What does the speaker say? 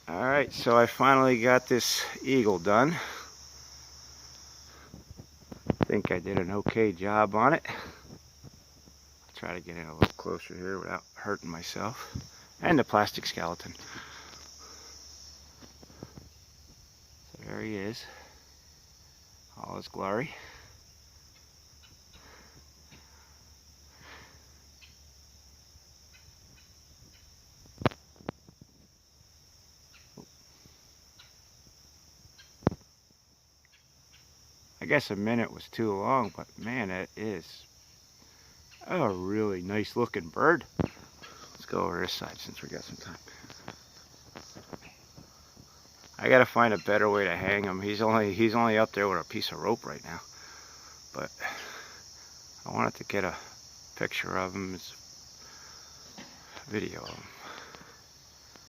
Alright, so I finally got this eagle done. I think I did an okay job on it. I'll try to get in a little closer here without hurting myself. And the plastic skeleton. So there he is. All his glory. I guess a minute was too long, but man, it is a really nice looking bird. Let's go over this side since we got some time. I gotta find a better way to hang him. He's only up there with a piece of rope right now. But I wanted to get a picture of him, video of him.